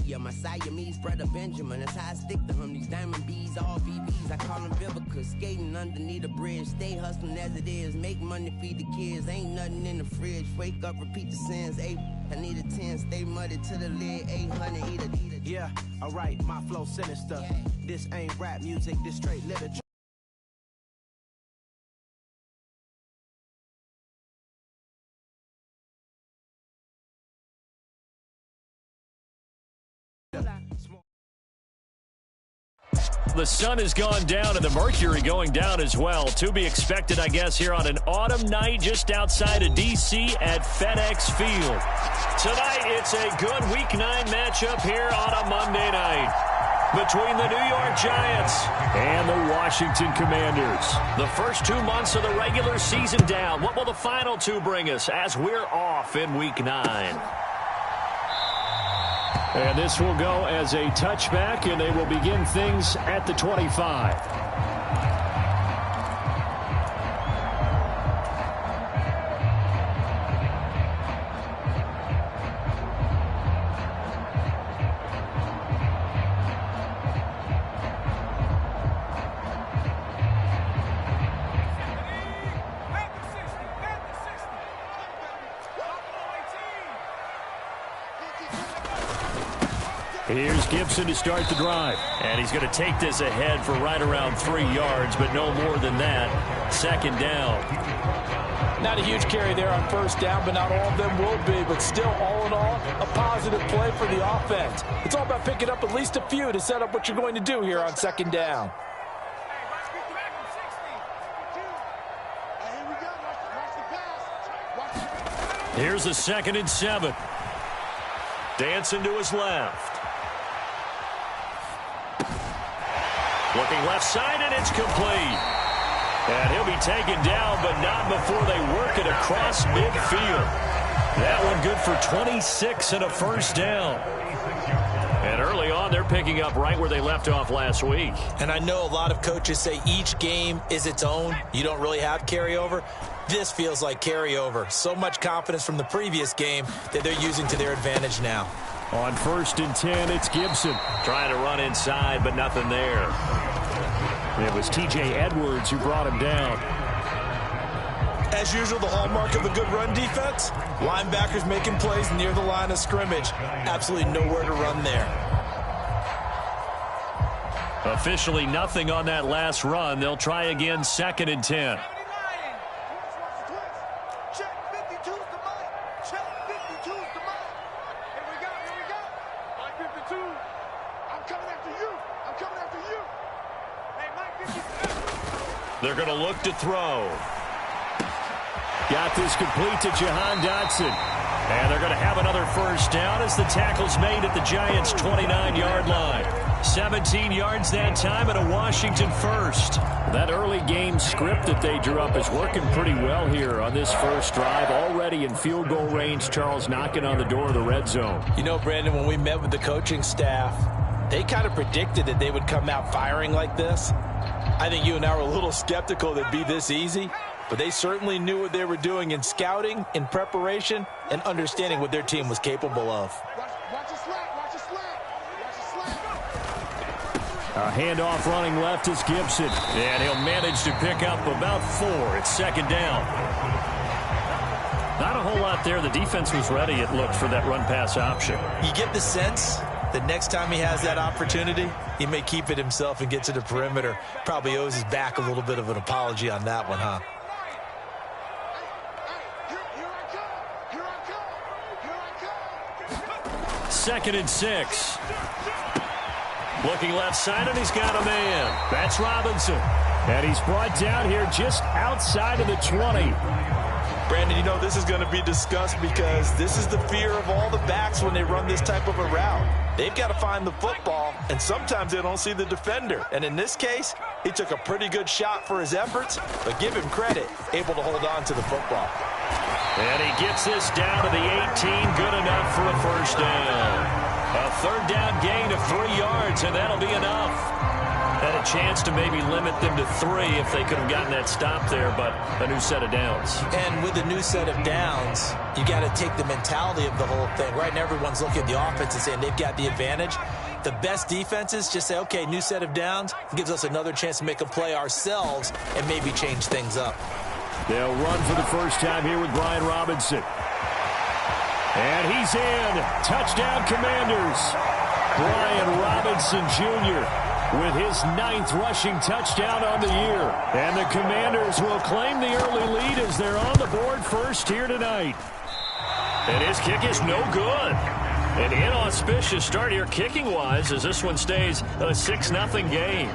Yeah, my Siamese brother Benjamin, that's how I stick to him. These diamond bees, all BBs, I call them Vivica. Skating underneath the bridge, stay hustling as it is. Make money, feed the kids, ain't nothing in the fridge. Wake up, repeat the sins, I need a 10, stay muddy to the lid, 800, eat it. Yeah, alright, my flow sinister. Yeah. This ain't rap music, this straight literature. The sun has gone down and the mercury going down as well. To be expected, I guess, here on an autumn night just outside of D.C. at FedEx Field. Tonight, it's a good Week 9 matchup here on a Monday night between the New York Giants and the Washington Commanders. The first 2 months of the regular season down. What will the final two bring us as we're off in Week 9? And this will go as a touchback, and they will begin things at the 25. Here's Gibson to start the drive. And he's going to take this ahead for right around 3 yards, but no more than that. Second down. Not a huge carry there on first down, but not all of them will be. But still, all in all, a positive play for the offense. It's all about picking up at least a few to set up what you're going to do here on second down. Here's a 2nd and 7. Dancing to his left. Looking left side, and it's complete. And he'll be taken down, but not before they work it across midfield. That one good for 26 and a first down. And early on, they're picking up right where they left off last week. And I know a lot of coaches say each game is its own. You don't really have carryover. This feels like carryover. So much confidence from the previous game that they're using to their advantage now. On 1st and 10, it's Gibson. Trying to run inside, but nothing there. It was T.J. Edwards who brought him down. As usual, the hallmark of a good run defense, linebackers making plays near the line of scrimmage. Absolutely nowhere to run there. Officially nothing on that last run. They'll try again 2nd and 10. They're going to look to throw. Got this complete to Jahan Dotson. And they're going to have another first down as the tackle's made at the Giants' 29-yard line. 17 yards that time and a Washington first. That early game script that they drew up is working pretty well here on this first drive. Already in field goal range, Charles knocking on the door of the red zone. You know, Brandon, when we met with the coaching staff, they kind of predicted that they would come out firing like this. I think you and I were a little skeptical that it'd be this easy, but they certainly knew what they were doing in scouting, in preparation, and understanding what their team was capable of. A handoff running left is Gibson, and he'll manage to pick up about 4. It's 2nd down. Not a whole lot there. The defense was ready, it looked, for that run-pass option. You get the sense that next time he has that opportunity, he may keep it himself and get to the perimeter. Probably owes his back a little bit of an apology on that one, huh? Second and 6. Looking left side, and he's got a man. That's Robinson. And he's brought down here just outside of the 20. Brandon, you know this is going to be discussed because this is the fear of all the backs when they run this type of a route. They've got to find the football, and sometimes they don't see the defender. And in this case, he took a pretty good shot for his efforts, but give him credit, able to hold on to the football. And he gets this down to the 18, good enough for a first down. A 3rd down gain of 3 yards, and that'll be enough. Had a chance to maybe limit them to 3 if they could have gotten that stop there, but a new set of downs. And with a new set of downs, you got to take the mentality of the whole thing. Right now, everyone's looking at the offense and saying they've got the advantage. The best defenses just say, okay, new set of downs, gives us another chance to make a play ourselves and maybe change things up. They'll run for the first time here with Brian Robinson. And he's in. Touchdown, Commanders. Brian Robinson Jr. with his 9th rushing touchdown on the year. And the Commanders will claim the early lead as they're on the board first here tonight. And his kick is no good. An inauspicious start here kicking-wise as this one stays a 6-0 game.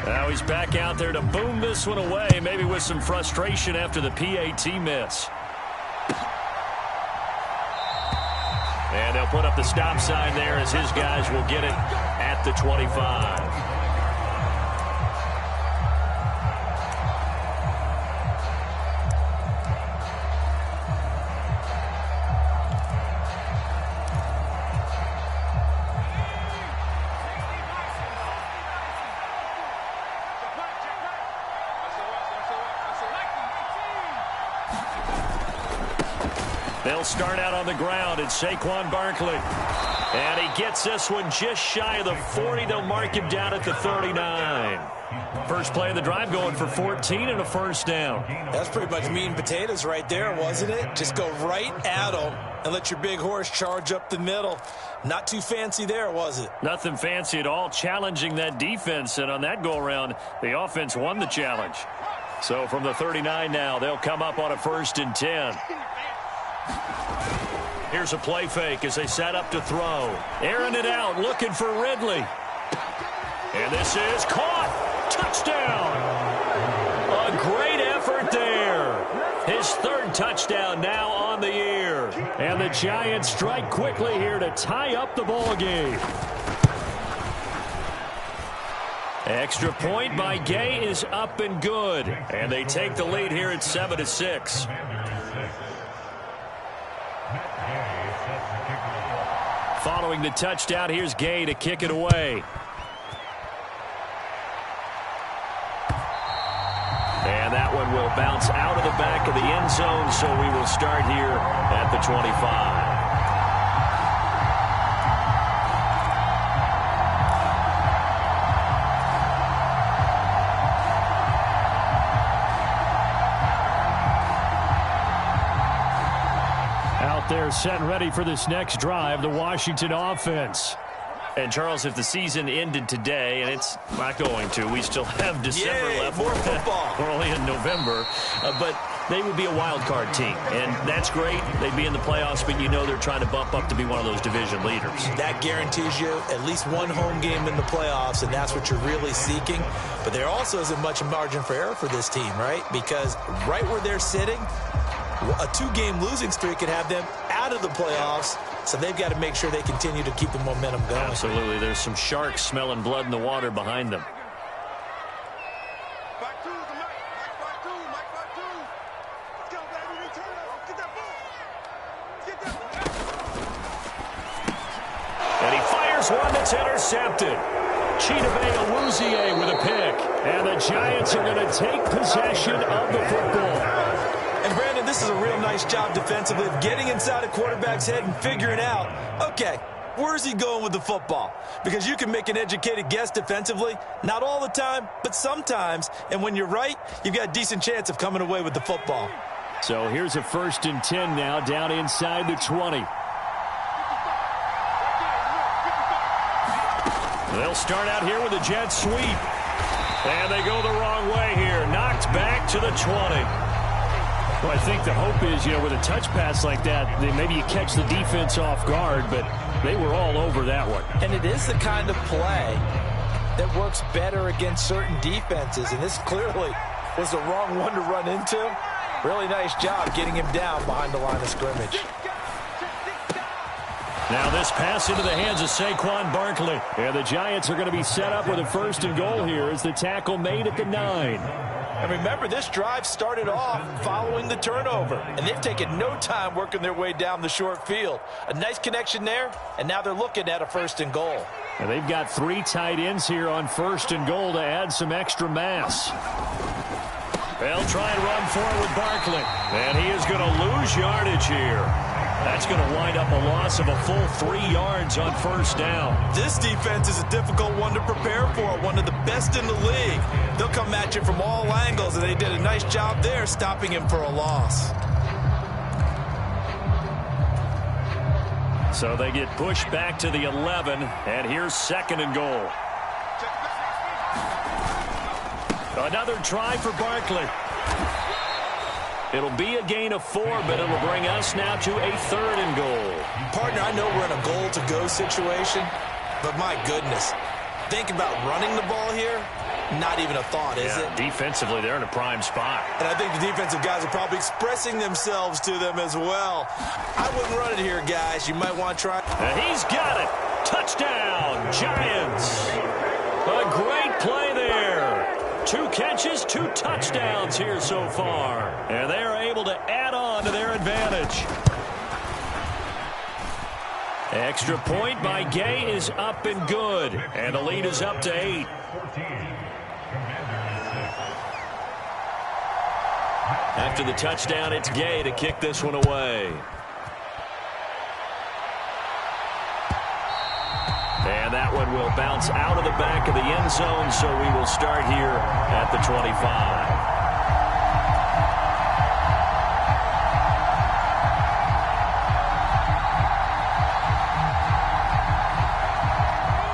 Now he's back out there to boom this one away, maybe with some frustration after the PAT miss. And they'll put up the stop sign there as his guys will get it at the 25. They'll start out on the ground. It's Saquon Barkley. And he gets this one just shy of the 40. They'll mark him down at the 39. First play of the drive going for 14 and a first down. That's pretty much meat and potatoes right there, wasn't it? Just go right at them and let your big horse charge up the middle. Not too fancy there, was it? Nothing fancy at all, challenging that defense. And on that go-around, the offense won the challenge. So from the 39 now, they'll come up on a 1st and 10. Here's a play fake as they set up to throw. Airing it out, looking for Ridley. And this is caught. Touchdown. A great effort there. His 3rd touchdown now on the year. And the Giants strike quickly here to tie up the ball game. Extra point by Gay is up and good. And they take the lead here at 7-6. Following the touchdown, here's Gay to kick it away. And that one will bounce out of the back of the end zone, so we will start here at the 25. They're set and ready for this next drive, the Washington offense. And, Charles, if the season ended today, and it's not going to, we still have December left. More football. We're only in November. But they would be a wild card team, and that's great. They'd be in the playoffs, but you know they're trying to bump up to be one of those division leaders. That guarantees you at least one home game in the playoffs, and that's what you're really seeking. But there also isn't much margin for error for this team, right? Because right where they're sitting, a 2-game losing streak could have them out of the playoffs, so they've got to make sure they continue to keep the momentum going. Absolutely. There's some sharks smelling blood in the water behind them. And he fires one that's intercepted. Chidobe Awuzie with a pick. And the Giants are going to take possession of the football. And, Brandon, this is a real nice job defensively of getting inside a quarterback's head and figuring out, okay, where's he going with the football? Because you can make an educated guess defensively, not all the time, but sometimes. And when you're right, you've got a decent chance of coming away with the football. So here's a 1st and 10 now down inside the 20. They'll start out here with a jet sweep. And they go the wrong way here. Knocked back to the 20. Well, I think the hope is, with a touch pass like that, maybe you catch the defense off guard, but they were all over that one. And it is the kind of play that works better against certain defenses, and this clearly was the wrong one to run into. Really nice job getting him down behind the line of scrimmage. Now this pass into the hands of Saquon Barkley. And the Giants are going to be set up with a 1st and goal here as the tackle made at the 9. And remember, this drive started off following the turnover, and they've taken no time working their way down the short field. A nice connection there, and now they're looking at a 1st and goal. And they've got 3 tight ends here on 1st and goal to add some extra mass. They'll try and run for it with Barkley. And he is going to lose yardage here. That's going to wind up a loss of a full 3 yards on 1st down. This defense is a difficult one to prepare for, one of the best in the league. They'll come at you from all angles, and they did a nice job there stopping him for a loss. So they get pushed back to the 11, and here's 2nd and goal. Another try for Barkley. It'll be a gain of 4, but it'll bring us now to a 3rd and goal. Partner, I know we're in a goal-to-go situation, but my goodness, think about running the ball here. Not even a thought, is it? Defensively, they're in a prime spot. And I think the defensive guys are probably expressing themselves to them as well. I wouldn't run it here, guys. You might want to try. And he's got it. Touchdown, Giants. A great play there. 2 catches, 2 touchdowns here so far. And they are able to add on to their advantage. Extra point by Gay is up and good. And the lead is up to 8. After the touchdown, it's Gay to kick this one away. And that one will bounce out of the back of the end zone, so we will start here at the 25.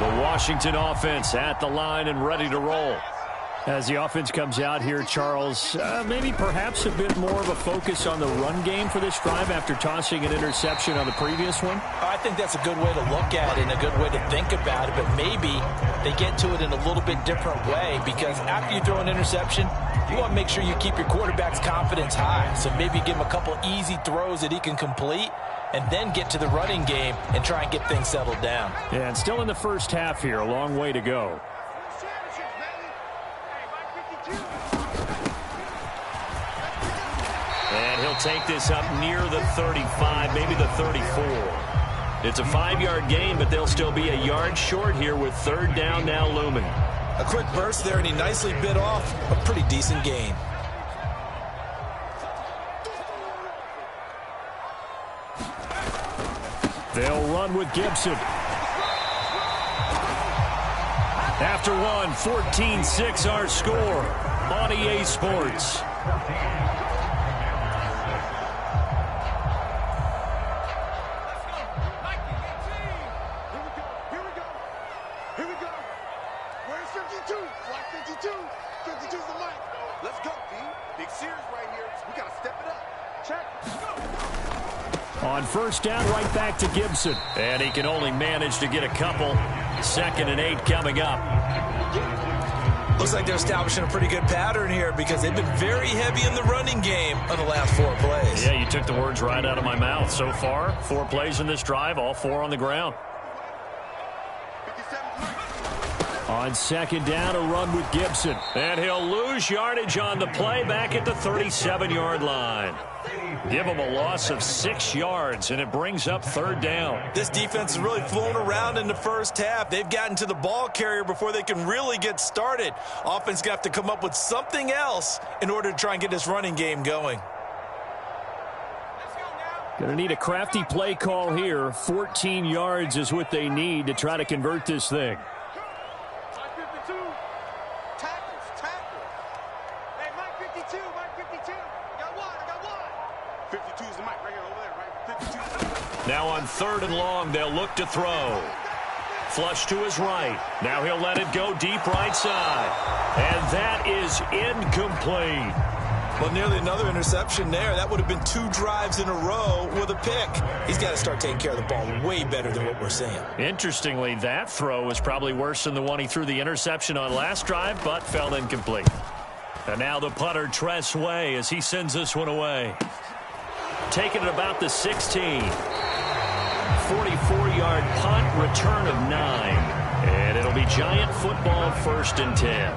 The Washington offense at the line and ready to roll. As the offense comes out here, Charles, maybe perhaps a bit more of a focus on the run game for this drive after tossing an interception on the previous one? I think that's a good way to look at it and a good way to think about it, but maybe they get to it in a little bit different way, because after you throw an interception, you want to make sure you keep your quarterback's confidence high. So maybe give him a couple easy throws that he can complete, and then get to the running game and try and get things settled down. Yeah, and still in the first half here, a long way to go. And he'll take this up near the 35, maybe the 34. It's a 5-yard gain, but they'll still be a yard short here with 3rd down now looming. A quick burst there, and he nicely bit off a pretty decent gain. They'll run with Gibson. After one, 14-6 our score on EA Sports. On 1st down, right back to Gibson. And he can only manage to get a couple. 2nd and 8 coming up. Looks like they're establishing a pretty good pattern here, because they've been very heavy in the running game on the last 4 plays. Yeah, you took the words right out of my mouth. So far, 4 plays in this drive, all 4 on the ground. On 2nd down, a run with Gibson. And he'll lose yardage on the play back at the 37-yard line. Give him a loss of 6 yards, and it brings up 3rd down. This defense has really flown around in the first half. They've gotten to the ball carrier before they can really get started. Offense going to have to come up with something else in order to try and get this running game going. Going to need a crafty play call here. 14 yards is what they need to try to convert this thing. Now on 3rd and long, they'll look to throw. Flush to his right. Now he'll let it go deep right side. And that is incomplete. Well, nearly another interception there. That would have been 2 drives in a row with a pick. He's got to start taking care of the ball way better than what we're seeing. Interestingly, that throw was probably worse than the one he threw the interception on last drive, but fell incomplete. And now the punter, Tress Way, as he sends this one away. Taking it about the 16. 44-yard punt, return of 9. And it'll be Giant football, 1st and 10.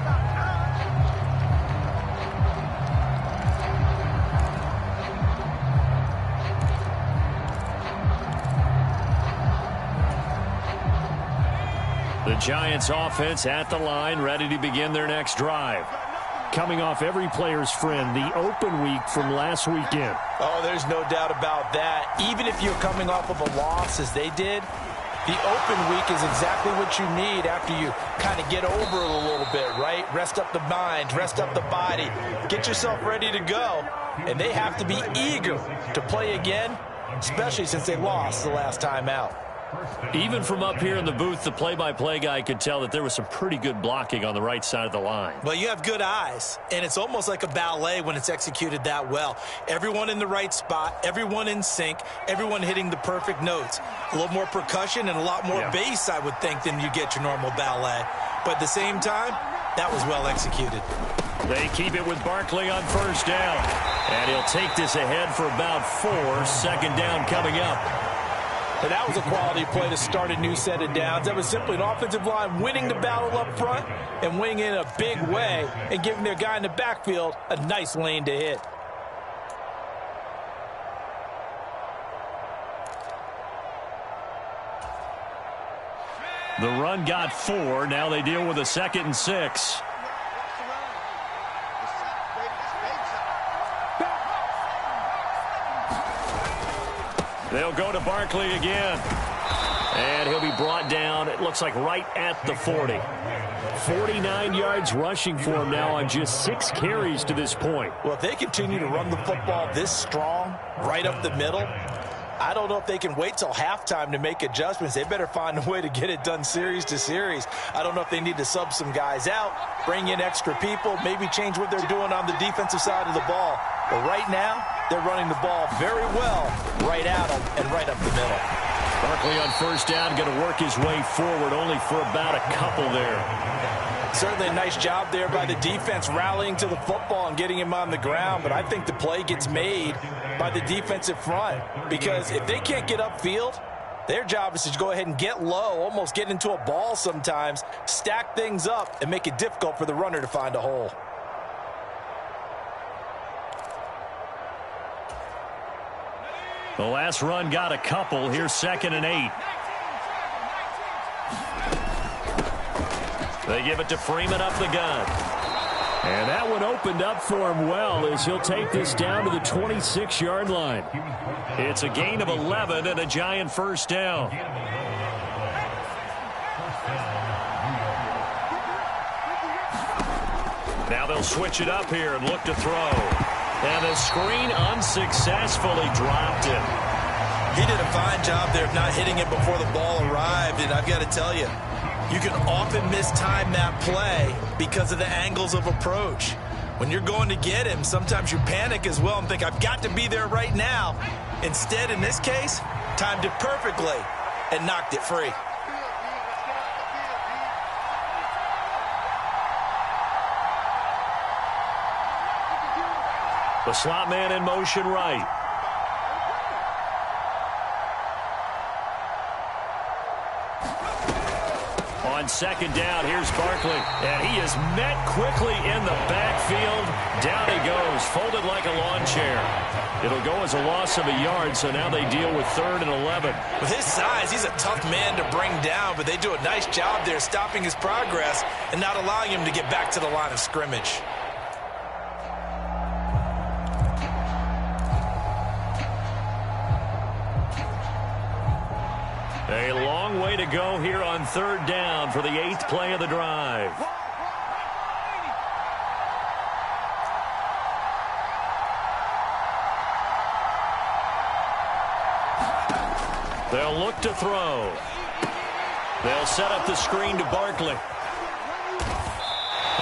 The Giants offense at the line, ready to begin their next drive. Coming off every player's friend, the open week from last weekend. Oh, there's no doubt about that. Even if you're coming off of a loss as they did, the open week is exactly what you need after you kind of get over it a little bit, right? Rest up the mind, rest up the body, get yourself ready to go. And they have to be eager to play again, especially since they lost the last time out. Even from up here in the booth, the play-by-play guy could tell that there was some pretty good blocking on the right side of the line. Well, you have good eyes, and it's almost like a ballet when it's executed that well. Everyone in the right spot, everyone in sync, everyone hitting the perfect notes. A little more percussion and a lot more bass, I would think, than you get your normal ballet. But at the same time, that was well executed. They keep it with Barkley on first down. And he'll take this ahead for about 4. Second down coming up. And that was a quality play to start a new set of downs. That was simply an offensive line winning the battle up front and winning in a big way and giving their guy in the backfield a nice lane to hit. The run got 4. Now they deal with a 2nd and 6. They'll go to Barkley again. And he'll be brought down, it looks like, right at the 40. 49 yards rushing for him now on just 6 carries to this point. Well, if they continue to run the football this strong, right up the middle, I don't know if they can wait till halftime to make adjustments. They better find a way to get it done series to series. I don't know if they need to sub some guys out, bring in extra people, maybe change what they're doing on the defensive side of the ball. But right now, they're running the ball very well right at them and right up the middle. Barkley on first down, going to work his way forward, only for about a couple there. Certainly a nice job there by the defense rallying to the football and getting him on the ground, but I think the play gets made by the defensive front because if they can't get upfield, their job is to go ahead and get low, almost get into a ball sometimes, stack things up, and make it difficult for the runner to find a hole. The last run got a couple. Here's 2nd and 8. They give it to Freeman up the gun. And that one opened up for him well as he'll take this down to the 26-yard line. It's a gain of 11 and a Giant first down. Now they'll switch it up here and look to throw. And the screen unsuccessfully dropped it. He did a fine job there of not hitting it before the ball arrived, and I've got to tell you, you can often mistime that play because of the angles of approach. When you're going to get him, sometimes you panic as well and think, I've got to be there right now. Instead, in this case, timed it perfectly and knocked it free. The slot man in motion right. On second down, here's Barkley. And he is met quickly in the backfield. Down he goes, folded like a lawn chair. It'll go as a loss of a yard, so now they deal with 3rd and 11. With his size, he's a tough man to bring down, but they do a nice job there stopping his progress and not allowing him to get back to the line of scrimmage. A long way to go here on 3rd down for the 8th play of the drive. They'll look to throw. They'll set up the screen to Barkley.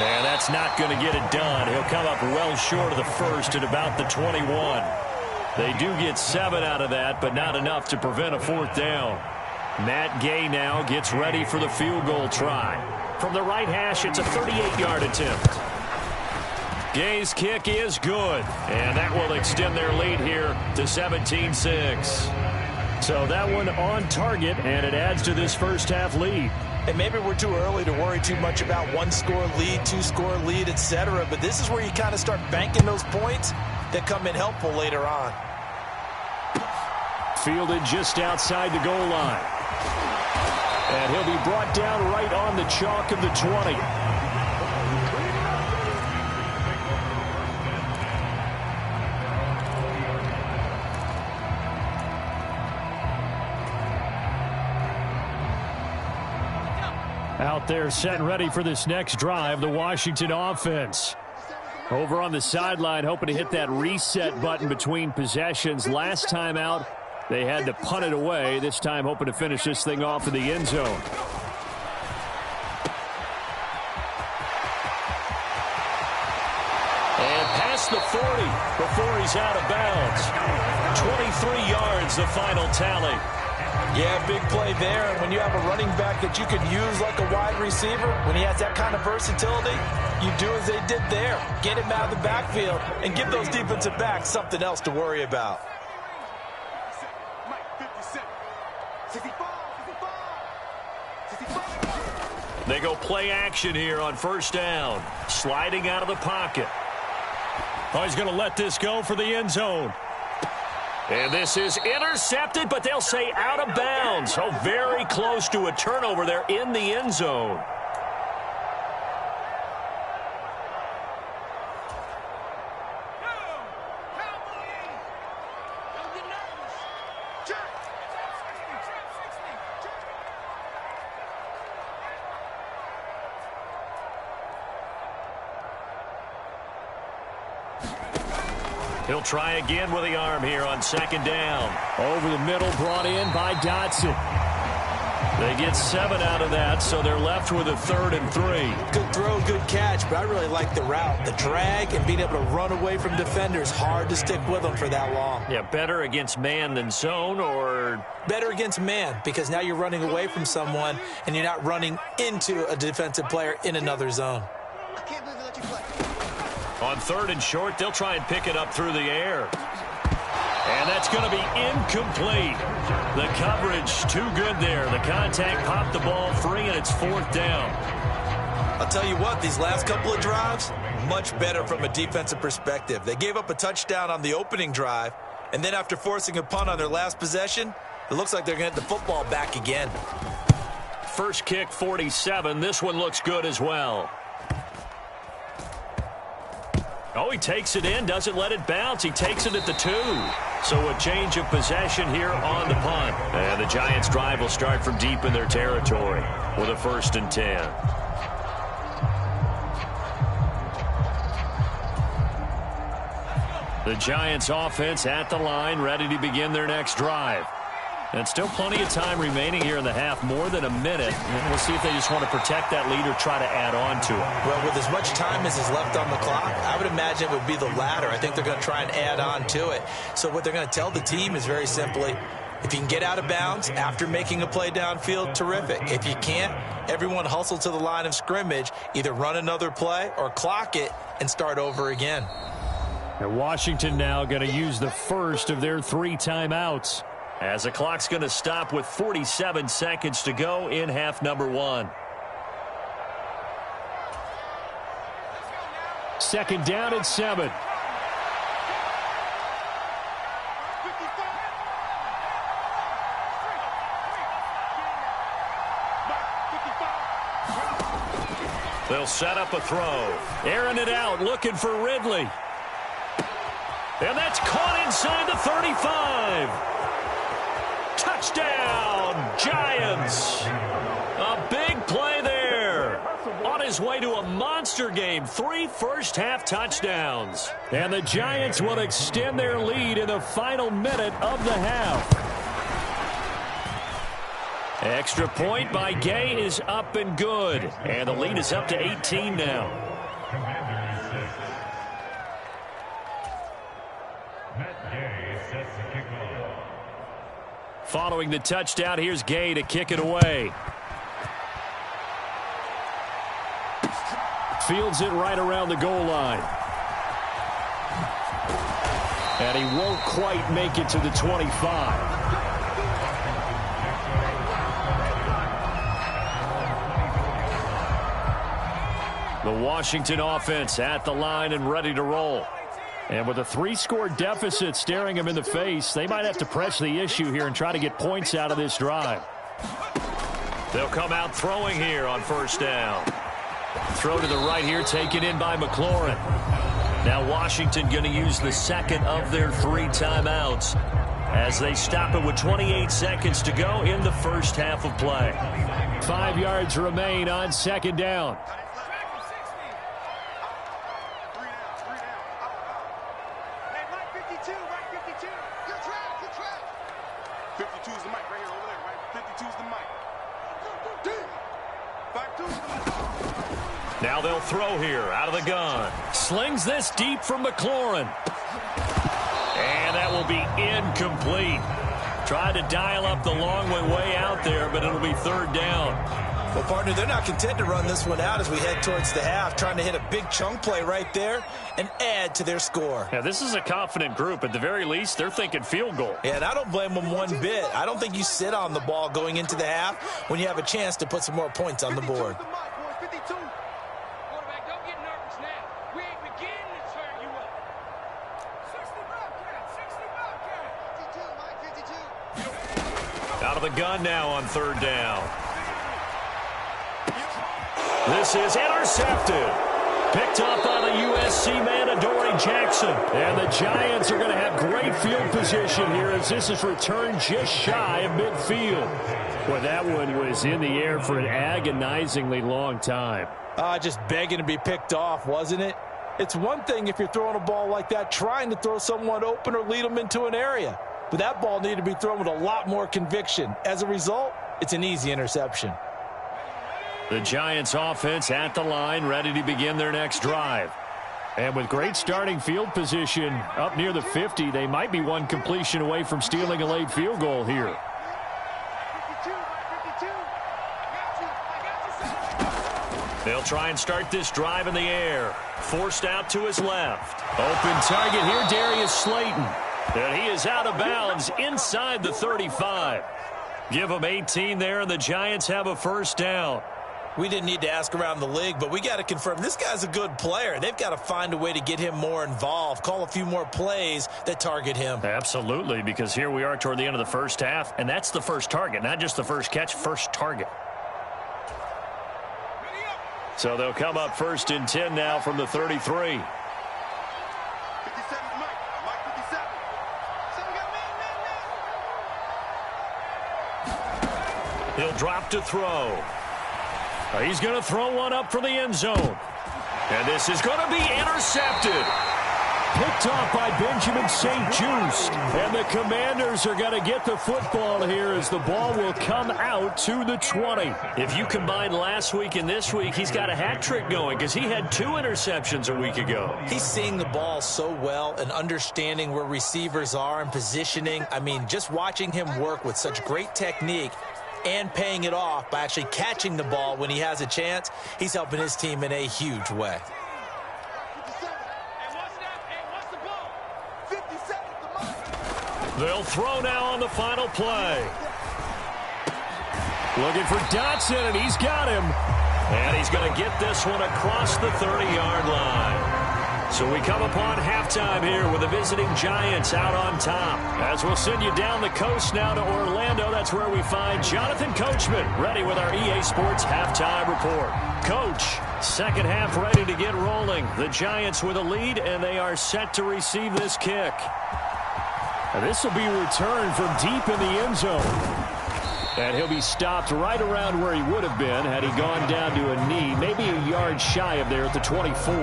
And that's not going to get it done. He'll come up well short of the first at about the 21. They do get 7 out of that, but not enough to prevent a 4th down. Matt Gay now gets ready for the field goal try. From the right hash, it's a 38-yard attempt. Gay's kick is good, and that will extend their lead here to 17-6. So that one on target, and it adds to this first half lead. And maybe we're too early to worry too much about 1-score lead, 2-score lead, etc. But this is where you kind of start banking those points that come in helpful later on. Fielded just outside the goal line. And he'll be brought down right on the chalk of the 20. Out there set and ready for this next drive, the Washington offense. Over on the sideline, hoping to hit that reset button between possessions. Last time out, they had to punt it away. This time, hoping to finish this thing off in the end zone. And past the 40 before he's out of bounds. 23 yards, the final tally. Yeah, big play there. And when you have a running back that you could use like a wide receiver, when he has that kind of versatility, you do as they did there. Get him out of the backfield and give those defensive backs something else to worry about. They go play action here on first down. Sliding out of the pocket. Oh, he's going to let this go for the end zone. And this is intercepted, but they'll say out of bounds. Oh, very close to a turnover there in the end zone. He'll try again with the arm here on second down. Over the middle, brought in by Dotson. They get 7 out of that, so they're left with a 3rd and 3. Good throw, good catch, but I really like the route. The drag and being able to run away from defenders, hard to stick with them for that long. Yeah, better against man than zone, or? Better against man, because now you're running away from someone and you're not running into a defensive player in another zone. I can't believe they let you play. On 3rd and short, they'll try and pick it up through the air. And that's going to be incomplete. The coverage too good there. The contact popped the ball free, and it's 4th down. I'll tell you what, these last couple of drives, much better from a defensive perspective. They gave up a touchdown on the opening drive, and then after forcing a punt on their last possession, it looks like they're going to get the football back again. First kick, 47. This one looks good as well. Oh, he takes it in, doesn't let it bounce. He takes it at the 2. So a change of possession here on the punt. And the Giants' drive will start from deep in their territory with a 1st and 10. The Giants' offense at the line, ready to begin their next drive. And still plenty of time remaining here in the half, more than a minute. And we'll see if they just want to protect that lead or try to add on to it. Well, with as much time as is left on the clock, I would imagine it would be the latter. I think they're going to try and add on to it. So what they're going to tell the team is very simply, if you can get out of bounds after making a play downfield, terrific. If you can't, everyone hustle to the line of scrimmage, either run another play or clock it and start over again. And Washington now going to use the first of their 3 timeouts, as the clock's going to stop with 47 seconds to go in half number 1. Second down and 7. They'll set up a throw. Airing it out, looking for Ridley. And that's caught inside the 35. Touchdown, Giants. A big play there. On his way to a monster game, 3 first-half touchdowns. And the Giants will extend their lead in the final minute of the half. Extra point by Gay is up and good. And the lead is up to 18 now. Following the touchdown, here's Gay to kick it away. Fields it right around the goal line. And he won't quite make it to the 25. The Washington offense at the line and ready to roll. And with a 3-score deficit staring them in the face, they might have to press the issue here and try to get points out of this drive. They'll come out throwing here on first down. Throw to the right here, taken in by McLaurin. Now Washington going to use the second of their 3 timeouts as they stop it with 28 seconds to go in the first half of play. 5 yards remain on second down. Now they'll throw here out of the gun. Slings this deep from McLaurin. And that will be incomplete. Tried to dial up the long way out there, but it'll be third down. Well, partner, they're not content to run this one out as we head towards the half, trying to hit a big chunk play right there and add to their score. Yeah, this is a confident group. At the very least, they're thinking field goal. Yeah, and I don't blame them one bit. I don't think you sit on the ball going into the half when you have a chance to put some more points on the board. Out of the gun now on third down. This is intercepted. Picked up by the USC man, Adoree Jackson. And the Giants are going to have great field position here as this is returned just shy of midfield. Boy, that one was in the air for an agonizingly long time. Just begging to be picked off, wasn't it? It's one thing if you're throwing a ball like that, trying to throw someone open or lead them into an area. But that ball needed to be thrown with a lot more conviction. As a result, it's an easy interception. The Giants offense at the line, ready to begin their next drive. And with great starting field position up near the 50, they might be one completion away from stealing a late field goal here. They'll try and start this drive in the air. Forced out to his left. Open target here, Darius Slayton. And he is out of bounds inside the 35. Give him 18 there, and the Giants have a first down. We didn't need to ask around the league, but we got to confirm this guy's a good player. They've got to find a way to get him more involved, call a few more plays that target him. Absolutely, because here we are toward the end of the first half, and that's the first target, not just the first catch, first target. So they'll come up first and 10 now from the 33. He'll drop to throw. He's going to throw one up for the end zone. And this is going to be intercepted. Picked off by Benjamin St-Juste. And the Commanders are going to get the football here as the ball will come out to the 20. If you combine last week and this week, he's got a hat trick going because he had 2 interceptions a week ago. He's seeing the ball so well and understanding where receivers are and positioning. I mean, just watching him work with such great technique and paying it off by actually catching the ball when he has a chance, he's helping his team in a huge way. They'll throw now on the final play. Looking for Dotson, and he's got him. And he's going to get this one across the 30-yard line. So we come upon halftime here with the visiting Giants out on top. As we'll send you down the coast now to Orlando, that's where we find Jonathan Coachman ready with our EA Sports halftime report. Coach, second half ready to get rolling. The Giants with a lead, and they are set to receive this kick. Now this will be returned from deep in the end zone. And he'll be stopped right around where he would have been had he gone down to a knee, maybe a yard shy of there at the 24.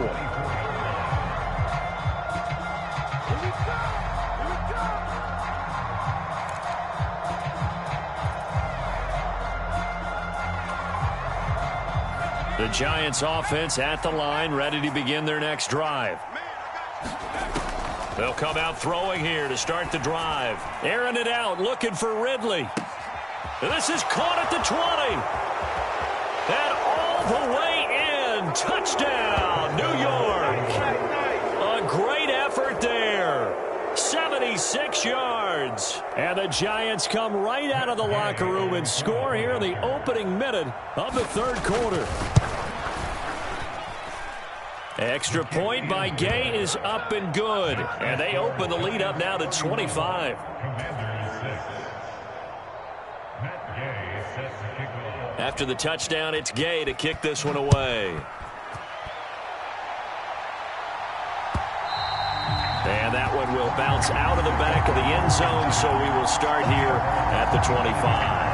The Giants offense at the line, ready to begin their next drive. They'll come out throwing here to start the drive. Airing it out, looking for Ridley. This is caught at the 20. And all the way in. Touchdown, New York. A great effort there. 76 yards. And the Giants come right out of the locker room and score here in the opening minute of the third quarter. Extra point by Gay is up and good. And they open the lead up now to 25. After the touchdown, it's Gay to kick this one away. And that one will bounce out of the back of the end zone, so we will start here at the 25.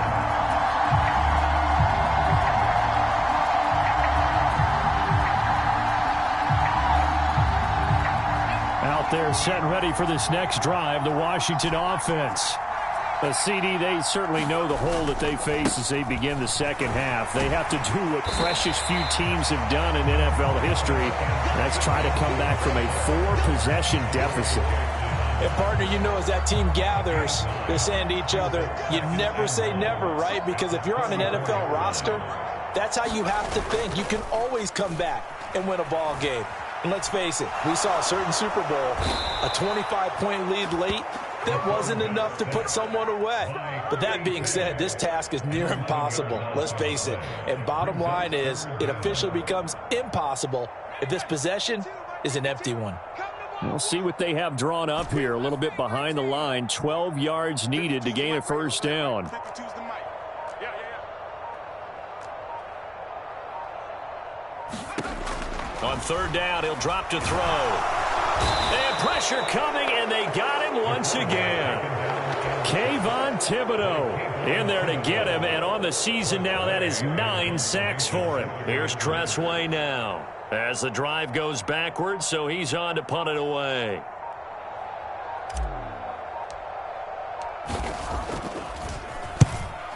Out there set and ready for this next drive, the Washington offense. The CD, they certainly know the hole that they face as they begin the second half. They have to do what precious few teams have done in NFL history. That's try to come back from a 4-possession deficit. And, partner, you know, as that team gathers, they're saying to each other, you never say never, right? Because if you're on an NFL roster, that's how you have to think. You can always come back and win a ball game. And let's face it, we saw a certain Super Bowl, a 25-point lead late, that wasn't enough to put someone away. But that being said, this task is near impossible. Let's face it. And bottom line is, it officially becomes impossible if this possession is an empty one. We'll see what they have drawn up here. A little bit behind the line. 12 yards needed to gain a first down. On third down, he'll drop to throw. And pressure coming, and they got him once again. Kayvon Thibodeau in there to get him, and on the season now, that is 9 sacks for him. Here's Tressway now as the drive goes backwards, so he's on to punt it away.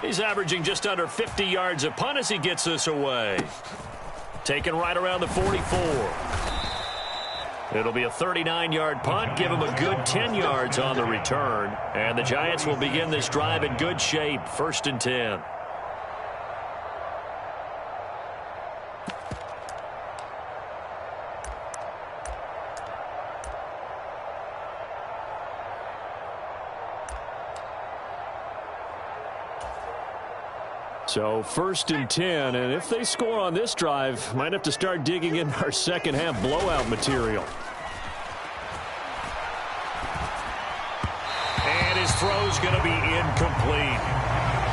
He's averaging just under 50 yards a punt as he gets this away. Taken right around the 44. It'll be a 39-yard punt. Give him a good 10 yards on the return. And the Giants will begin this drive in good shape. 1st and 10. So 1st and 10, and if they score on this drive, might have to start digging in our second half blowout material. And his throw's going to be incomplete.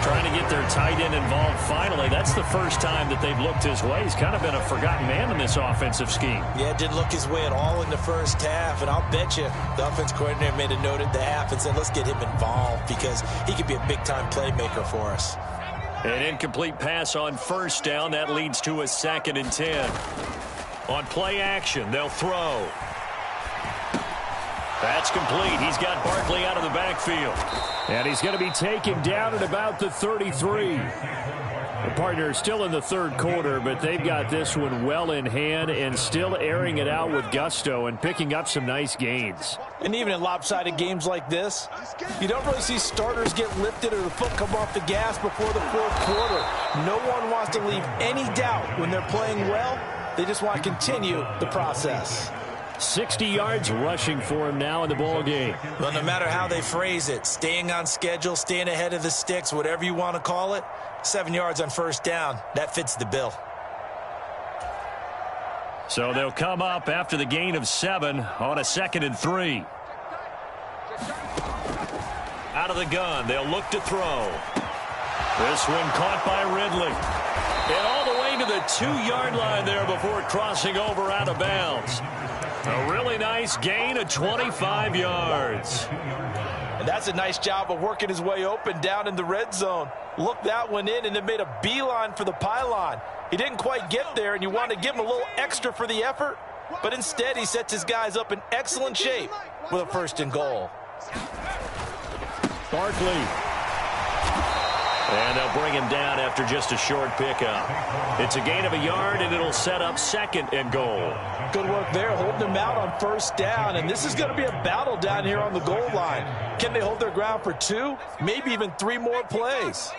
Trying to get their tight end involved finally. That's the first time that they've looked his way. He's kind of been a forgotten man in this offensive scheme. Yeah, didn't look his way at all in the first half, and I'll bet you the offense coordinator made a note at the half and said, let's get him involved because he could be a big-time playmaker for us. An incomplete pass on first down. That leads to a 2nd and 10. On play action, they'll throw. That's complete. He's got Barkley out of the backfield. And he's going to be taken down at about the 33. The partner is still in the third quarter, but they've got this one well in hand and still airing it out with gusto and picking up some nice gains. And even in lopsided games like this, you don't really see starters get lifted or the foot come off the gas before the fourth quarter. No one wants to leave any doubt when they're playing well. They just want to continue the process. 60 yards rushing for him now in the ball game. Well, no matter how they phrase it, staying on schedule, staying ahead of the sticks, whatever you want to call it, 7 yards on first down, that fits the bill. So they'll come up after the gain of 7 on a 2nd and 3. Out of the gun, they'll look to throw. This one caught by Ridley. And all the way to the 2-yard line there before crossing over out of bounds. A really nice gain of 25 yards. And that's a nice job of working his way open down in the red zone. Looked that one in and then made a beeline for the pylon. He didn't quite get there, and you want to give him a little extra for the effort. But instead, he sets his guys up in excellent shape with a 1st and goal. Barkley. And they'll bring him down after just a short pickup. It's a gain of a yard, and it'll set up 2nd and goal. Good work there, holding him out on first down. And this is going to be a battle down here on the goal line. Can they hold their ground for 2, maybe even 3 more plays?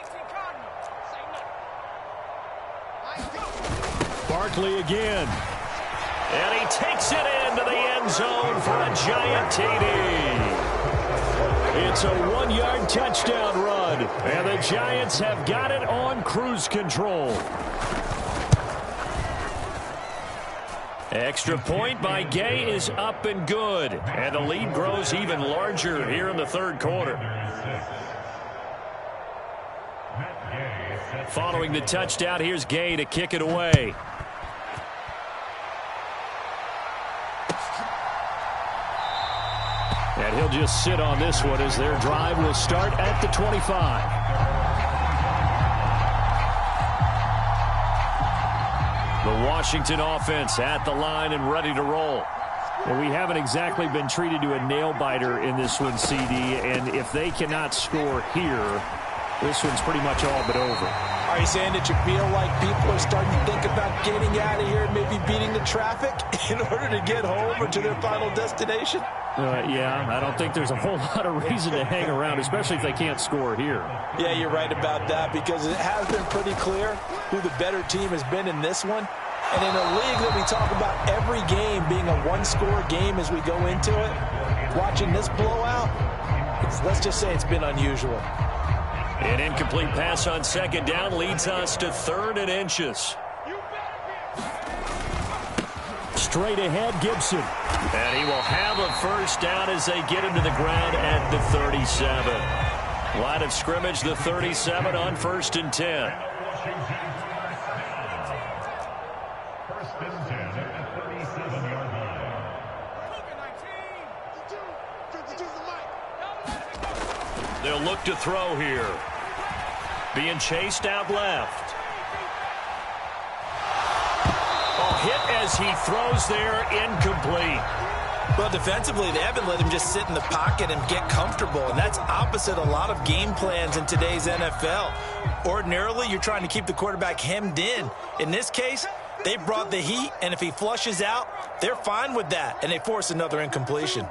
Barkley again. And he takes it into the end zone for a giant TD. It's a 1-yard touchdown run, and the Giants have got it on cruise control. Extra point by Gay is up and good, and the lead grows even larger here in the third quarter. Following the touchdown, here's Gay to kick it away. And he'll just sit on this one as their drive will start at the 25. The Washington offense at the line and ready to roll. Well, we haven't exactly been treated to a nail-biter in this one, CD, and if they cannot score here, this one's pretty much all but over. Are you saying that you feel like people are starting to think about getting out of here and maybe beating the traffic in order to get home or to their final destination? Yeah, I don't think there's a whole lot of reason to hang around, especially if they can't score here. Yeah, you're right about that because it has been pretty clear who the better team has been in this one. And in a league that we talk about every game being a one-score game as we go into it, watching this blowout, let's just say it's been unusual. An incomplete pass on second down leads us to 3rd and inches. Straight ahead, Gibson. And he will have a first down as they get him to the ground at the 37. Line of scrimmage, the 37 on 1st and 10. They'll look to throw here. Being chased out left. Hit as he throws there, incomplete. Well, defensively, they haven't let him just sit in the pocket and get comfortable, and that's opposite a lot of game plans in today's NFL. Ordinarily, you're trying to keep the quarterback hemmed in. In this case, they brought the heat, and if he flushes out, they're fine with that, and they force another incompletion.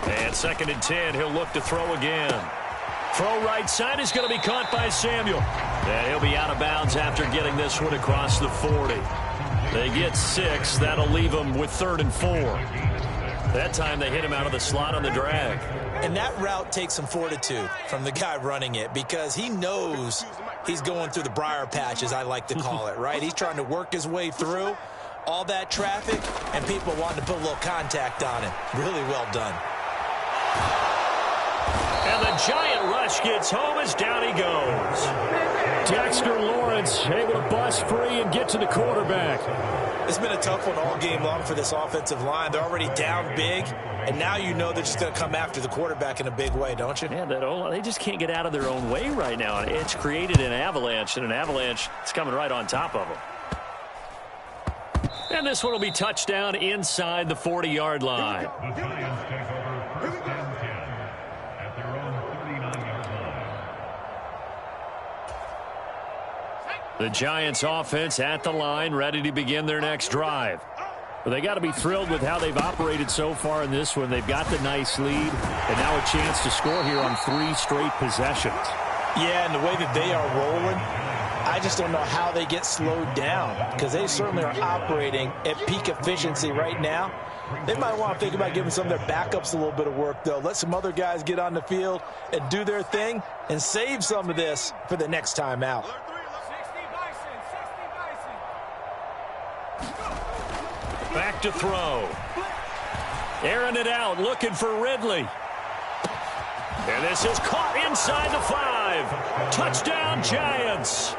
And 2nd and 10, he'll look to throw again. Throw right side is going to be caught by Samuel. And he'll be out of bounds after getting this one across the 40. They get 6. That'll leave them with 3rd and 4. That time they hit him out of the slot on the drag. And that route takes some fortitude from the guy running it because he knows he's going through the briar patch, as I like to call it, right? He's trying to work his way through all that traffic, and people wanting to put a little contact on him. Really well done. And the giant rush gets home as down he goes. Dexter Lawrence able to bust free and get to the quarterback. It's been a tough one all game long for this offensive line. They're already down big, and now you know they're just going to come after the quarterback in a big way, don't you? Yeah, they just can't get out of their own way right now. It's created an avalanche, and an avalanche is coming right on top of them. And this one will be touchdown inside the 40-yard line. The Giants offense at the line, ready to begin their next drive. Well, they got to be thrilled with how they've operated so far in this one. They've got the nice lead, and now a chance to score here on 3 straight possessions. Yeah, and the way that they are rolling, I just don't know how they get slowed down because they certainly are operating at peak efficiency right now. They might want to think about giving some of their backups a little bit of work, though. Let some other guys get on the field and do their thing and save some of this for the next time out. Back to throw. Airing it out, looking for Ridley. And this is caught inside the 5. Touchdown, Giants.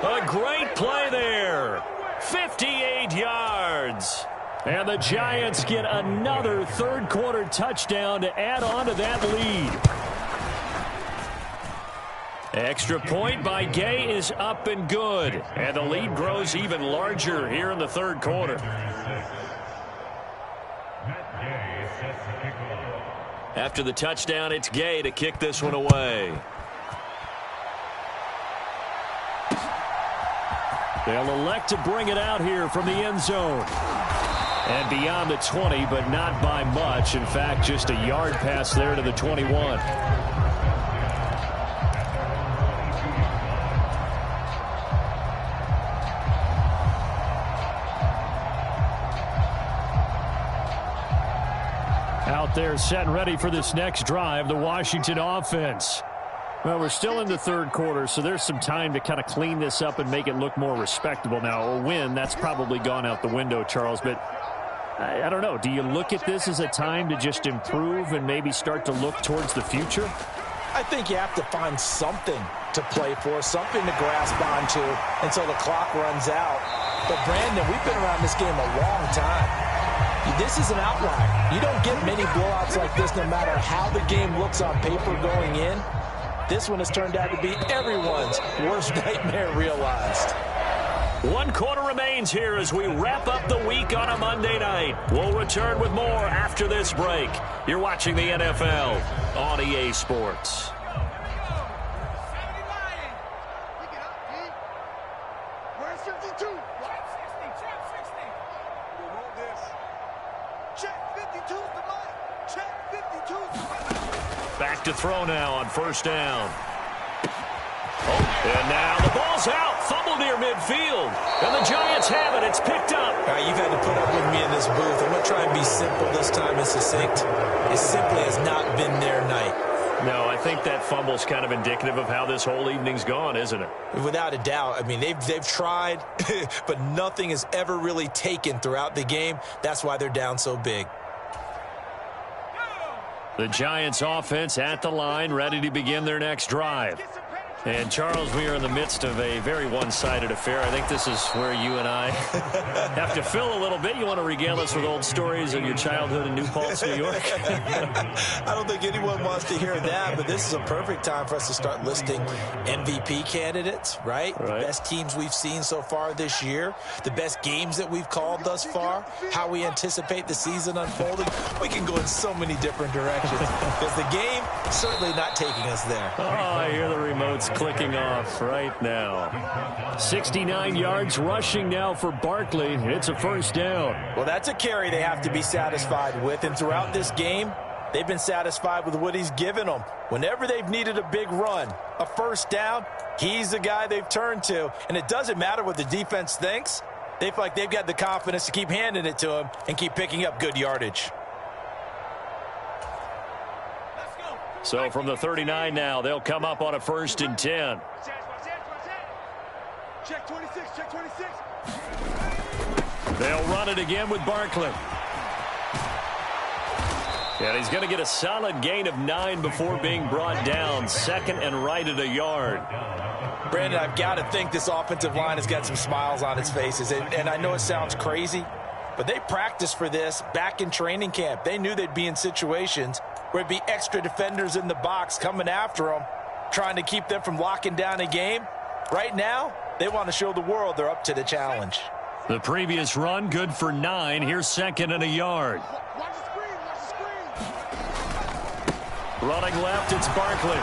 A great play there. 58 yards. And the Giants get another third-quarter touchdown to add on to that lead. Extra point by Gay is up and good. And the lead grows even larger here in the third quarter. After the touchdown, it's Gay to kick this one away. They'll elect to bring it out here from the end zone. And beyond the 20, but not by much. In fact, just a yard pass there to the 21. Out there set and ready for this next drive, the Washington offense. Well, we're still in the third quarter, so there's some time to kind of clean this up and make it look more respectable. Now, a win, that's probably gone out the window, Charles, but I don't know. Do you look at this as a time to just improve and maybe start to look towards the future? I think you have to find something to play for, something to grasp onto until the clock runs out. But, Brandon, we've been around this game a long time. This is an outlier. You don't get many blowouts like this no matter how the game looks on paper going in. This one has turned out to be everyone's worst nightmare realized. 1 quarter remains here as we wrap up the week on a Monday night. We'll return with more after this break. You're watching the NFL on EA Sports. Back to throw now on first down. And now the ball's out. Fumble near midfield. And the Giants have it. It's picked up. All right, you've had to put up with me in this booth. I'm going to try and be simple this time and succinct. It simply has not been their night. No, I think that fumble's kind of indicative of how this whole evening's gone, isn't it? Without a doubt. I mean, they've tried, but nothing is ever really taken throughout the game. That's why they're down so big. The Giants offense at the line, ready to begin their next drive. And, Charles, we are in the midst of a very one-sided affair. I think this is where you and I have to fill a little bit. You want to regale us with old stories of your childhood in New Paltz, New York? I don't think anyone wants to hear that, but this is a perfect time for us to start listing MVP candidates, right? The best teams we've seen so far this year, the best games that we've called thus far, how we anticipate the season unfolding. We can go in so many different directions because the game certainly not taking us there. Oh, I hear the remotes clicking off right now. 69 yards rushing now for Barkley. It's a first down. Well, that's a carry they have to be satisfied with. And throughout this game, they've been satisfied with what he's given them. Whenever they've needed a big run, a first down, he's the guy they've turned to. And it doesn't matter what the defense thinks. They feel like they've got the confidence to keep handing it to him and keep picking up good yardage. So from the 39 now, they'll come up on a 1st and 10. Check 26, check 26. They'll run it again with Barkley. And he's going to get a solid gain of 9 before being brought down. 2nd and right at a yard. Brandon, I've got to think this offensive line has got some smiles on its faces. And I know it sounds crazy, but they practiced for this back in training camp. They knew they'd be in situations where it'd be extra defenders in the box coming after them, trying to keep them from locking down a game. Right now, they want to show the world they're up to the challenge. The previous run, good for 9. Here's 2nd and a yard. Watch the screen, watch the screen. Running left, it's Barkley.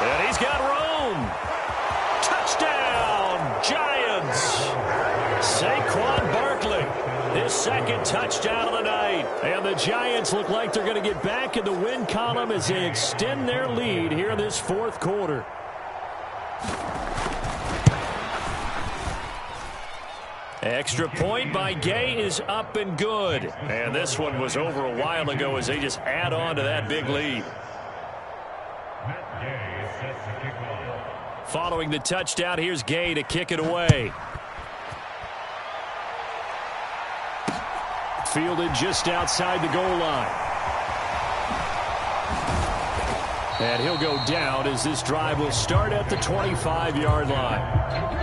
And he's got room. Touchdown, Giants. Saquon Barkley, his 2nd touchdown of the night. And the Giants look like they're going to get back in the win column as they extend their lead here in this 4th quarter. Extra point by Gay is up and good. And this one was over a while ago as they just add on to that big lead. Following the touchdown, here's Gay to kick it away. Fielded just outside the goal line. And he'll go down as this drive will start at the 25-yard line.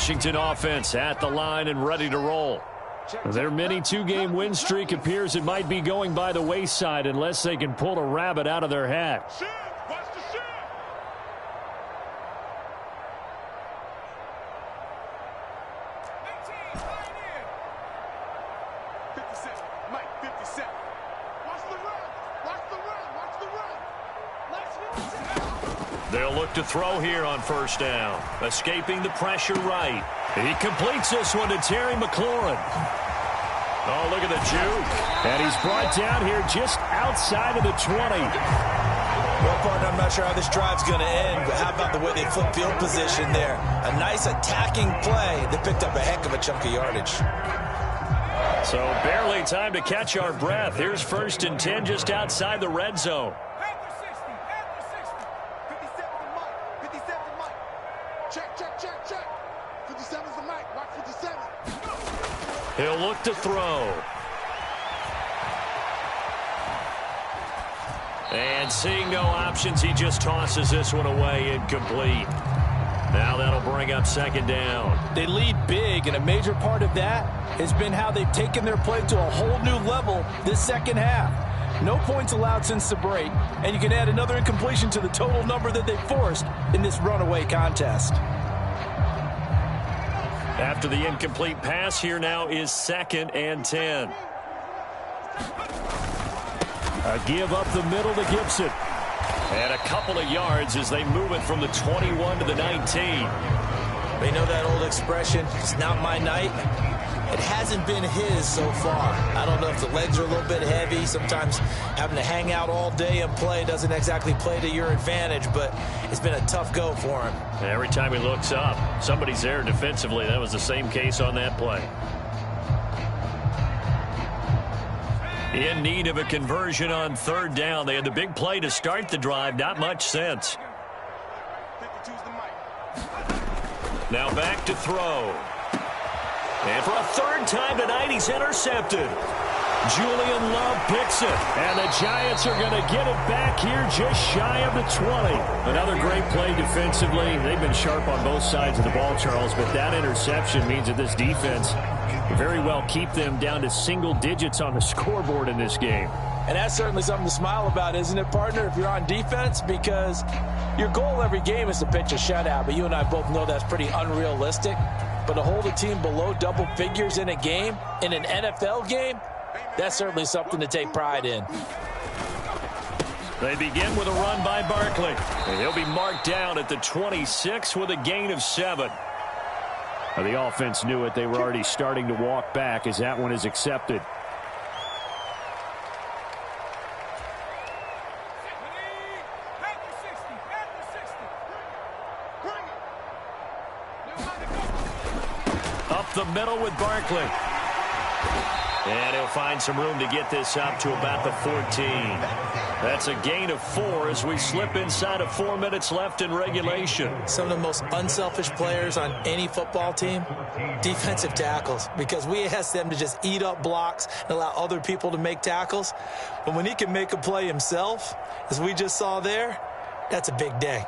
Washington offense at the line and ready to roll. Their mini 2-game win streak appears it might be going by the wayside unless they can pull a rabbit out of their hat. They'll look to throw here on first down. Escaping the pressure right. He completes this one to Terry McLaurin. Oh, look at the juke. And he's brought down here just outside of the 20. Well, partner, I'm not sure how this drive's going to end, but how about the way they flip field position there? A nice attacking play that picked up a heck of a chunk of yardage. So barely time to catch our breath. Here's 1st and 10 just outside the red zone. Panther 60. 57's the mic. 57's the mic. Check. 57's the mic. Watch 57. He'll look to throw. And seeing no options, he just tosses this one away, incomplete. Now that'll bring up 2nd down. They lead big, and a major part of that has been how they've taken their play to a whole new level this second half. No points allowed since the break, and you can add another incompletion to the total number that they forced in this runaway contest. After the incomplete pass, here now is 2nd and 10. A give up the middle to Gibson. And a couple of yards as they move it from the 21 to the 19. They know that old expression, it's not my night. It hasn't been his so far. I don't know if the legs are a little bit heavy. Sometimes having to hang out all day and play doesn't exactly play to your advantage, but it's been a tough go for him. Every time he looks up, somebody's there defensively. That was the same case on that play. In need of a conversion on 3rd down. They had the big play to start the drive. Not much sense. 52's the mic. Now back to throw. And for a 3rd time tonight, he's intercepted. Julian Love picks it. And the Giants are going to get it back here just shy of the 20. Another great play defensively. They've been sharp on both sides of the ball, Charles, but that interception means that this defense very well keep them down to single digits on the scoreboard in this game. And that's certainly something to smile about, isn't it, partner, if you're on defense? Because your goal every game is to pitch a shutout, but you and I both know that's pretty unrealistic. But to hold a team below double figures in a game, in an NFL game, that's certainly something to take pride in. They begin with a run by Barkley. And he'll be marked down at the 26 with a gain of 7. Now, the offense knew it. They were already starting to walk back as that one is accepted. Up the middle with Barkley. And he'll find some room to get this up to about the 14. That's a gain of 4 as we slip inside of 4 minutes left in regulation. Some of the most unselfish players on any football team, defensive tackles, because we ask them to just eat up blocks and allow other people to make tackles. But when he can make a play himself, as we just saw there, that's a big day.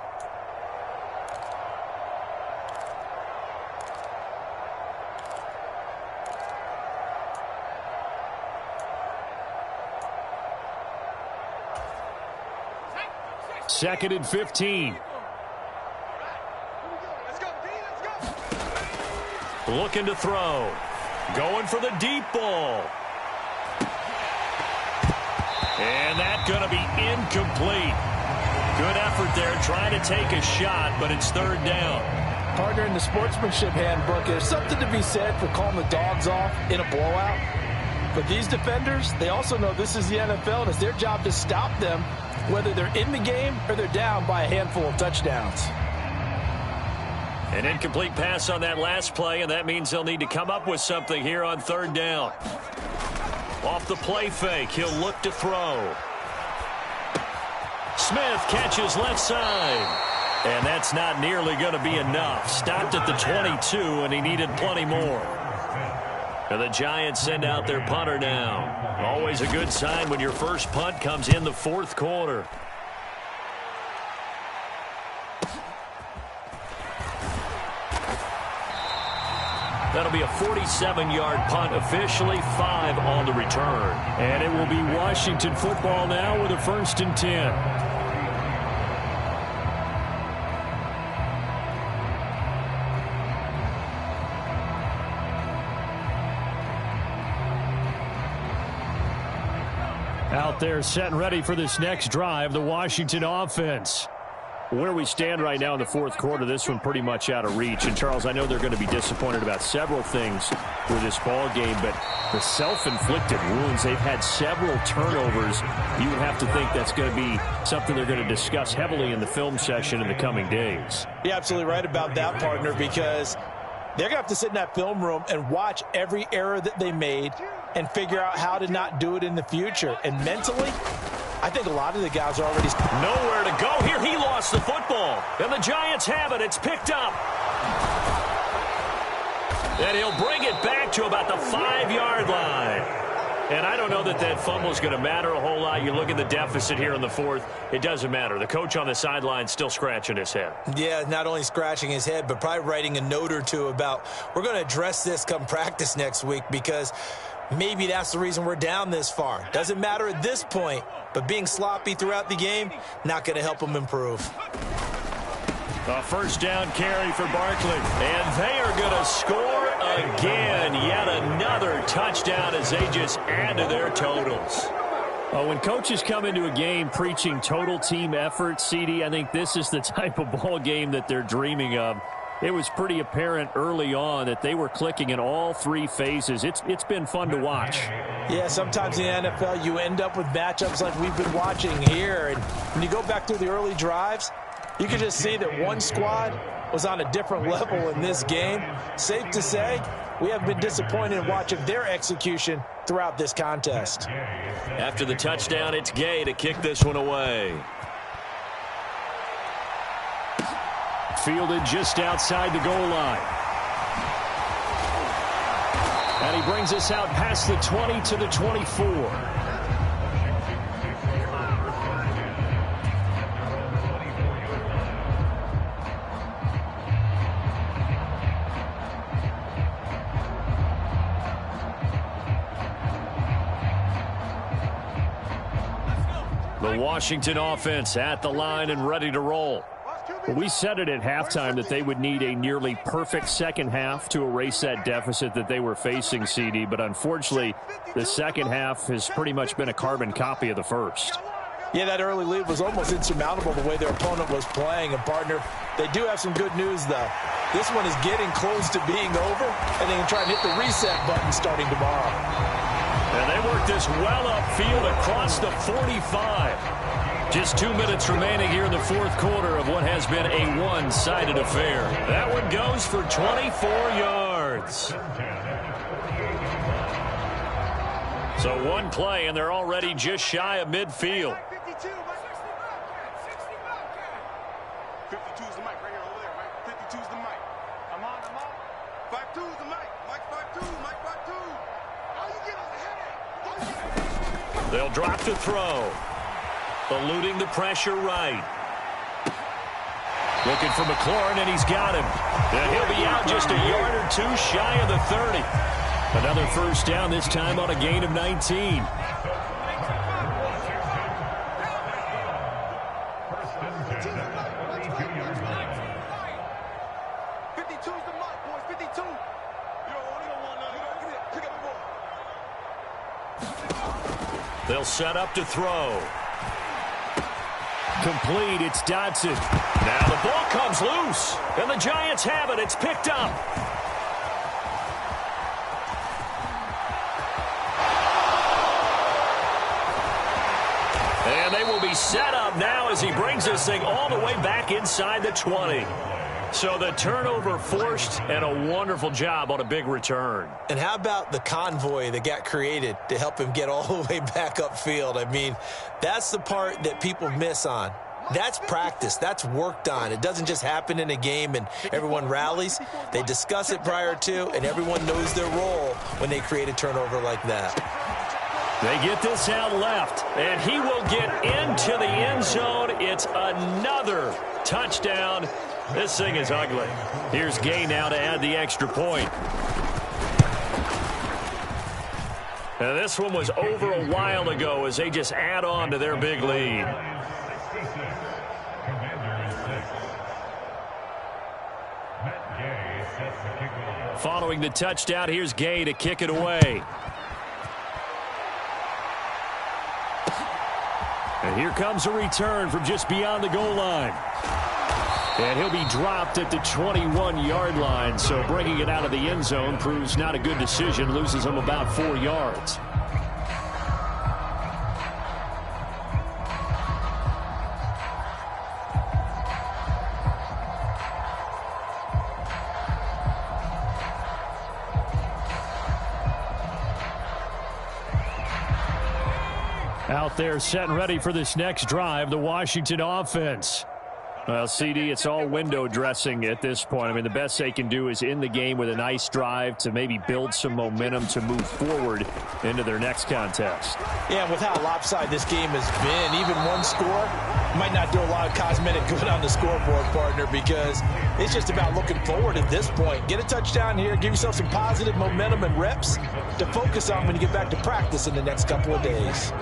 Second and 15. Let's go, D. Let's go. Looking to throw. Going for the deep ball. And that's going to be incomplete. Good effort there trying to take a shot, but it's 3rd down. Partner, in the sportsmanship handbook, there's something to be said for calling the dogs off in a blowout. But these defenders, they also know this is the NFL, and it's their job to stop them, whether they're in the game or they're down by a handful of touchdowns. An incomplete pass on that last play, and that means they'll need to come up with something here on 3rd down. Off the play fake, he'll look to throw. Smith catches left side. And that's not nearly going to be enough. Stopped at the 22, and he needed plenty more. And the Giants send out their punter now. Always a good sign when your first punt comes in the 4th quarter. That'll be a 47-yard punt, officially 5 on the return. And it will be Washington football now with a 1st and 10. Out there set and ready for this next drive, the Washington offense. Where we stand right now in the 4th quarter, this one pretty much out of reach. And, Charles, I know they're going to be disappointed about several things with this ball game, but the self-inflicted wounds, they've had several turnovers. You would have to think that's going to be something they're going to discuss heavily in the film session in the coming days. You're absolutely right about that, partner, because They're going to have to sit in that film room and watch every error that they made and figure out how to not do it in the future. And mentally, I think a lot of the guys are already... Nowhere to go here. He lost the football. And the Giants have it. It's picked up. And he'll bring it back to about the 5-yard line. And I don't know that that fumble is going to matter a whole lot. You look at the deficit here in the fourth. It doesn't matter. The coach on the sideline still scratching his head. Yeah, not only scratching his head, but probably writing a note or two about we're going to address this come practice next week because maybe that's the reason we're down this far. Doesn't matter at this point, but being sloppy throughout the game, not going to help them improve. A first down carry for Barkley. And they are going to score again. Yet another touchdown as they just add to their totals. When coaches come into a game preaching total team effort, CD, I think this is the type of ball game that they're dreaming of. It was pretty apparent early on that they were clicking in all three phases. It's been fun to watch. Yeah, sometimes in the NFL you end up with matchups like we've been watching here. And when you go back through the early drives, you can just see that one squad was on a different level in this game. Safe to say, we have been disappointed in watching their execution throughout this contest. After the touchdown, it's Gay to kick this one away. Fielded just outside the goal line. And he brings us out past the 20 to the 24. The Washington offense at the line and ready to roll. Well, we said it at halftime that they would need a nearly perfect second half to erase that deficit that they were facing, CD. But unfortunately, the second half has pretty much been a carbon copy of the first. Yeah, that early lead was almost insurmountable the way their opponent was playing. And, partner, they do have some good news, though. This one is getting close to being over, and they can try and hit the reset button starting tomorrow. And they work this well upfield across the 45. Just 2 minutes remaining here in the fourth quarter of what has been a one-sided affair. That one goes for 24 yards. So one play, and they're already just shy of midfield. 52's the mic right here over there, Mike. 52's the mic. I'm on. 52's the mic. Mike 52, Mike 52. Oh, you get us a headache. They'll drop to throw. Eluding the pressure right. Looking for McLaurin, and he's got him. And he'll be out just a yard or two shy of the 30. Another first down, this time on a gain of 19. They'll set up to throw. Complete, it's Dodson. Now the ball comes loose, and the Giants have it. It's picked up. And they will be set up now as he brings this thing all the way back inside the 20. So the turnover forced, and a wonderful job on a big return. And how about the convoy that got created to help him get all the way back upfield? I mean, that's the part that people miss on. That's practice. That's worked on. It doesn't just happen in a game and everyone rallies. They discuss it prior to, and everyone knows their role when they create a turnover like that. They get this out left, and he will get into the end zone. It's another touchdown. This thing is ugly. Here's Gay now to add the extra point. And this one was over a while ago as they just add on to their big lead. Following the touchdown, here's Gay to kick it away. And here comes a return from just beyond the goal line. And he'll be dropped at the 21-yard line, so bringing it out of the end zone proves not a good decision, loses him about 4 yards. Out there set and ready for this next drive, the Washington offense. Well, CD, it's all window dressing at this point. I mean, the best they can do is in the game with a nice drive to maybe build some momentum to move forward into their next contest. Yeah, with how lopsided this game has been, even one score might not do a lot of cosmetic good on the scoreboard, partner, because it's just about looking forward at this point. Get a touchdown here, give yourself some positive momentum and reps to focus on when you get back to practice in the next couple of days.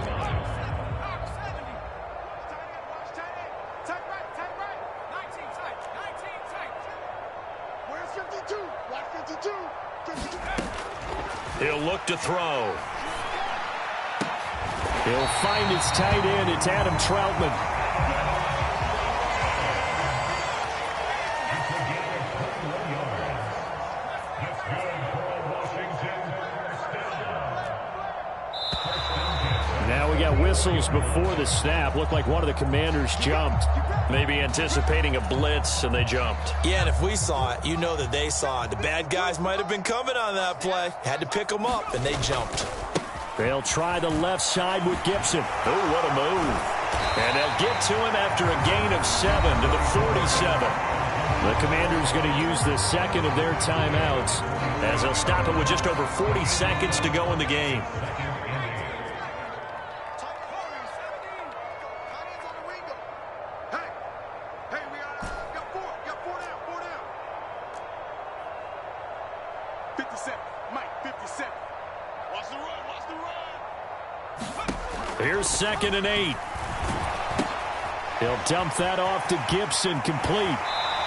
He'll look to throw. He'll find his tight end. It's Adam Troutman. Now we got whistles before the snap. Looked like one of the Commanders jumped. Maybe anticipating a blitz, and they jumped. Yeah, and if we saw it, you know that they saw it. The bad guys might have been coming on that play. Had to pick them up, and they jumped. They'll try the left side with Gibson. Oh, what a move. And they'll get to him after a gain of 7 to the 47. The Commanders going to use the second of their timeouts as they'll stop it with just over 40 seconds to go in the game. Here's 2nd and 8. He'll dump that off to Gibson, complete.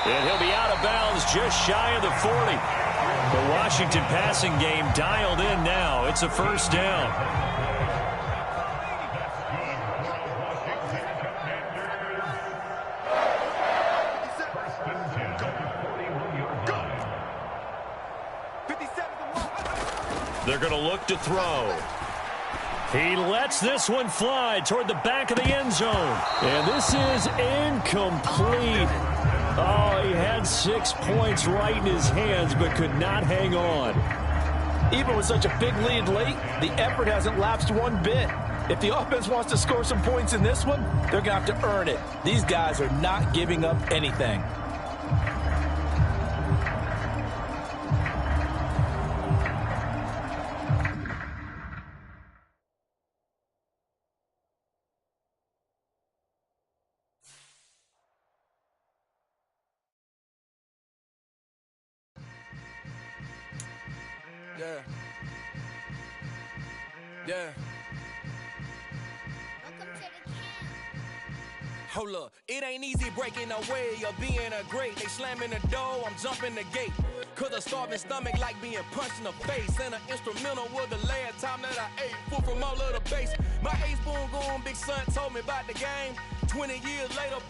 And he'll be out of bounds just shy of the 40. The Washington passing game dialed in now. It's a first down. They're going to look to throw. He lets this one fly toward the back of the end zone. And this is incomplete. Oh, he had 6 points right in his hands, but could not hang on. Even with such a big lead late, the effort hasn't lapsed one bit. If the offense wants to score some points in this one, they're going to have to earn it. These guys are not giving up anything. Yeah. Hold up, it ain't easy breaking away or being a great. They slamming the door, I'm jumping the gate. Cause a starving stomach like being punched in the face. And an instrumental was the last time that I ate food from all of the base. My ace-spoon going big son told me about the game. 20 years later,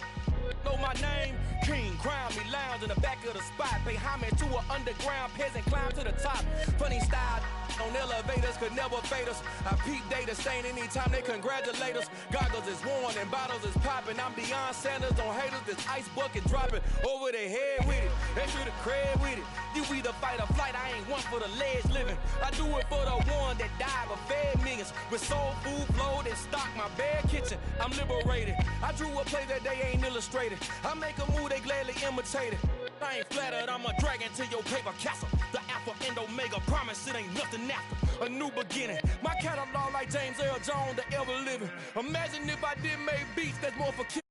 know my name. King, crown me, lounge in the back of the spot. Pay homage to an underground peasant, climb to the top. Funny style on elevators could never fade us. I peep data stain anytime they congratulate us. Goggles is worn and bottles is popping. I'm beyond Sanders on haters. This ice bucket dropping over their head with it. Extra the cred with it. You either fight or flight. I ain't one for the ledge living. I do it for the one that died but fed millions. With soul food flowed and stock my bare kitchen. I'm liberated. I drew a play that they ain't illustrated. I make a move they gladly imitated. I ain't flattered, I'm a dragon to your paper castle. The Alpha and Omega, promise it ain't nothing after. A new beginning. My catalog like James Earl Jones, the ever living. Imagine if I did make beats that's more for kids.